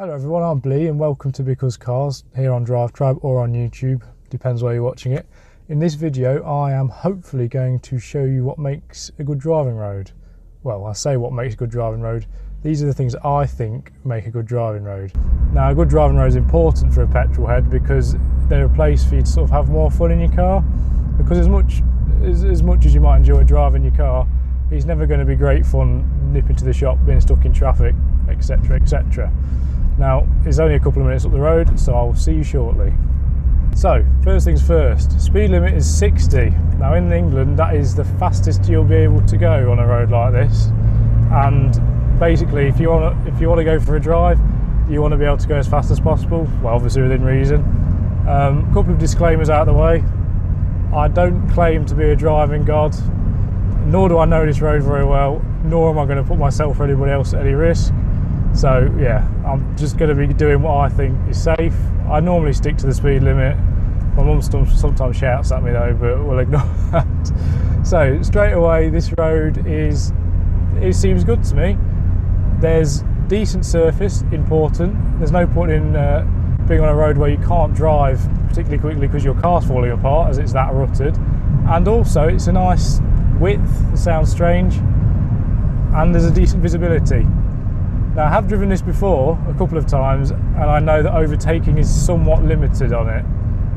Hello everyone, I'm Blee and welcome to BecauseCars here on Drive Tribe or on YouTube, depends where you're watching it. In this video I am hopefully going to show you what makes a good driving road. Well, I say what makes a good driving road. These are the things that I think make a good driving road. Now, a good driving road is important for a petrol head because they're a place for you to sort of have more fun in your car. Because as much as you might enjoy driving your car, it's never going to be great fun nipping to the shop, being stuck in traffic, etc, etc. Now, it's only a couple of minutes up the road, so I'll see you shortly. So, first things first, speed limit is 60. Now in England, that is the fastest you'll be able to go on a road like this. And basically, if you want to go for a drive, you want to be able to go as fast as possible, well, obviously within reason. A couple of disclaimers out of the way. I don't claim to be a driving god, nor do I know this road very well, nor am I going to put myself or anybody else at any risk. So yeah, I'm just going to be doing what I think is safe. I normally stick to the speed limit. My mum sometimes shouts at me though, but we'll ignore that. So straight away, this road it seems good to me. There's decent surface, important. There's no point in being on a road where you can't drive particularly quickly because your car's falling apart as it's that rutted. And also it's a nice width, it sounds strange, and there's a decent visibility. Now, I have driven this before a couple of times and I know that overtaking is somewhat limited on it.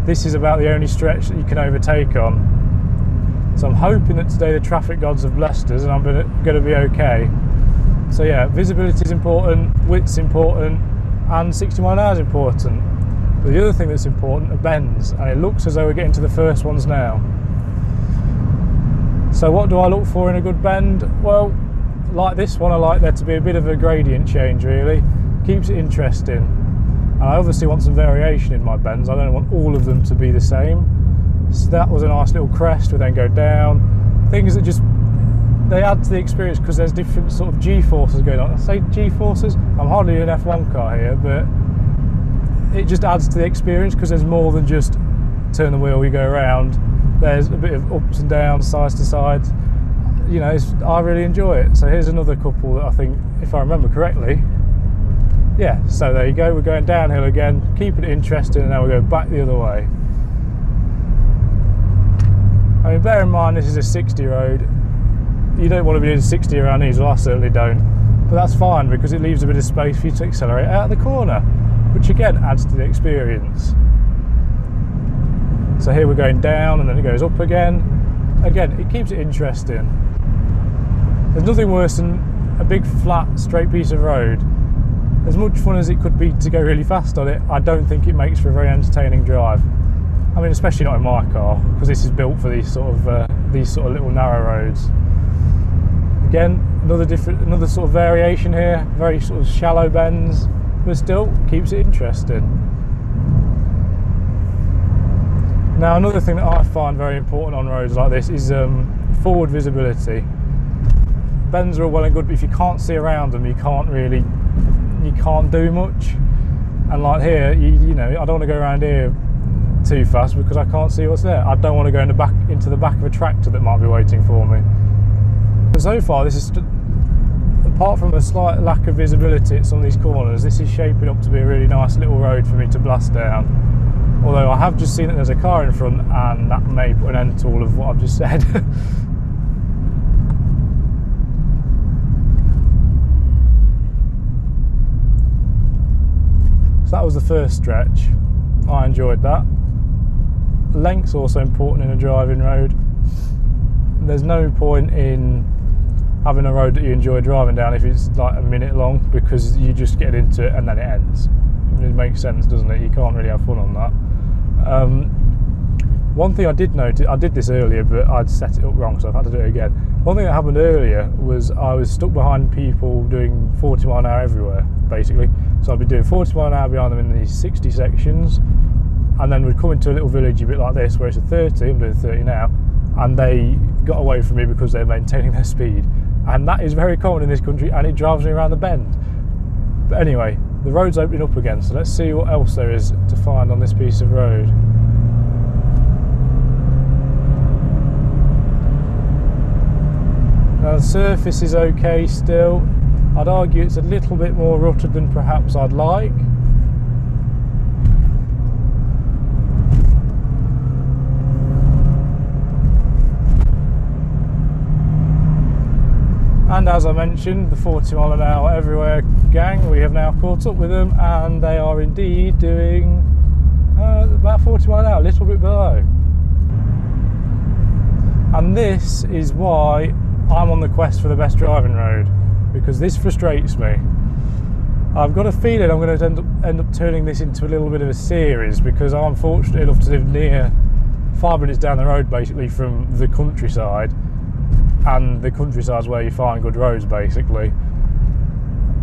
This is about the only stretch that you can overtake on. So I'm hoping that today the traffic gods have blessed us and I'm going to be okay. So yeah, visibility is important, width's important, and 60 mile an hour is important. But the other thing that's important are bends, and it looks as though we're getting to the first ones now. So what do I look for in a good bend? Well, like this one, I like there to be a bit of a gradient change, really. Keeps it interesting. And I obviously want some variation in my bends. I don't want all of them to be the same. So that was a nice little crest, we then go down. Things that just, they add to the experience because there's different sort of G-forces going on. I say G-forces, I'm hardly an F1 car here, but it just adds to the experience because there's more than just turn the wheel, you go around. There's a bit of ups and downs, sides to sides. You know, I really enjoy it. So here's another couple that I think, if I remember correctly, yeah, so there you go, we're going downhill again, keeping it interesting, and now we go back the other way. I mean, bear in mind this is a 60 road. You don't want to be doing 60 around these, well I certainly don't, but that's fine because it leaves a bit of space for you to accelerate out of the corner, which again adds to the experience. So here we're going down and then it goes up again. Again, it keeps it interesting. There's nothing worse than a big flat straight piece of road. As much fun as it could be to go really fast on it, I don't think it makes for a very entertaining drive. I mean, especially not in my car, because this is built for these sort of little narrow roads. Again, another sort of variation here, very sort of shallow bends, but still keeps it interesting. Now, another thing that I find very important on roads like this is forward visibility. Bends are all well and good, but if you can't see around them, you can't do much. And like here, you know, I don't want to go around here too fast because I can't see what's there. I don't want to go into the back of a tractor that might be waiting for me. But so far, this is, apart from a slight lack of visibility at some of these corners, this is shaping up to be a really nice little road for me to blast down. Although I have just seen that there's a car in front and that may put an end to all of what I've just said. So that was the first stretch. I enjoyed that. Length's also important in a driving road. There's no point in having a road that you enjoy driving down if it's like a minute long, because you just get into it and then it ends. It makes sense, doesn't it? You can't really have fun on that. One thing I did notice, I did this earlier but I'd set it up wrong, so I've had to do it again. One thing that happened earlier was I was stuck behind people doing 40 mile an hour everywhere, basically. So I'd be doing 40 mile an hour behind them in these 60 sections, and then we'd come into a little village a bit like this where it's a 30, I'm doing 30 now, and they got away from me because they're maintaining their speed. And that is very common in this country, and it drives me around the bend. But anyway, the road's opening up again, so let's see what else there is to find on this piece of road. Now the surface is okay still. I'd argue it's a little bit more rutted than perhaps I'd like. And as I mentioned, the 40 mile an hour everywhere gang, we have now caught up with them, and they are indeed doing about 40 mile an hour, a little bit below. And this is why I'm on the quest for the best driving road, because this frustrates me. I've got a feeling I'm going to end up turning this into a little bit of a series, because I'm fortunate enough to live near 5 minutes down the road basically from the countryside, and the countryside's where you find good roads basically.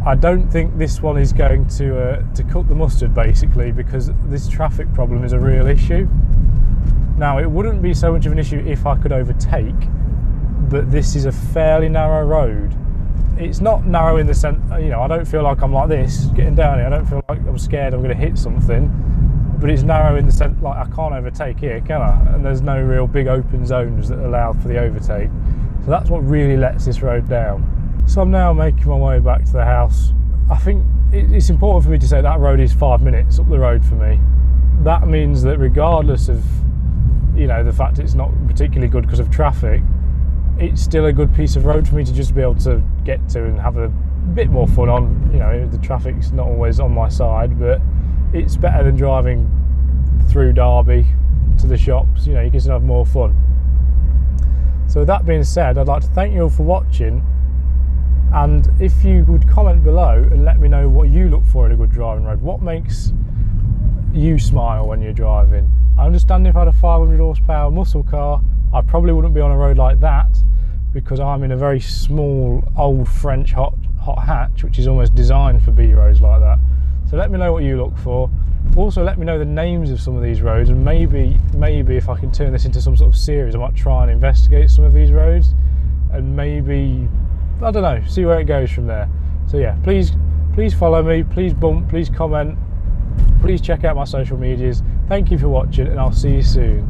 I don't think this one is going to cut the mustard basically, because this traffic problem is a real issue. Now, it wouldn't be so much of an issue if I could overtake, but this is a fairly narrow road. It's not narrow in the sense, you know, I don't feel like I'm like this getting down here. I don't feel like I'm scared I'm going to hit something, but it's narrow in the sense like I can't overtake here, can I? And there's no real big open zones that allow for the overtake. So that's what really lets this road down. So I'm now making my way back to the house. I think it's important for me to say that road is 5 minutes up the road for me. That means that regardless of, you know, the fact it's not particularly good because of traffic, it's still a good piece of road for me to just be able to get to and have a bit more fun on. You know, the traffic's not always on my side, but it's better than driving through Derby to the shops. You know, you can still have more fun. So with that being said, I'd like to thank you all for watching, and if you would comment below and let me know what you look for in a good driving road. What makes you smile when you're driving? I understand if I had a 500 horsepower muscle car, I probably wouldn't be on a road like that, because I'm in a very small old French hot hatch, which is almost designed for B roads like that. So let me know what you look for. Also, let me know the names of some of these roads, and maybe if I can turn this into some sort of series, I might try and investigate some of these roads, and maybe, I don't know, see where it goes from there. So yeah, please follow me, please bump, please comment, please check out my social medias. Thank you for watching, and I'll see you soon.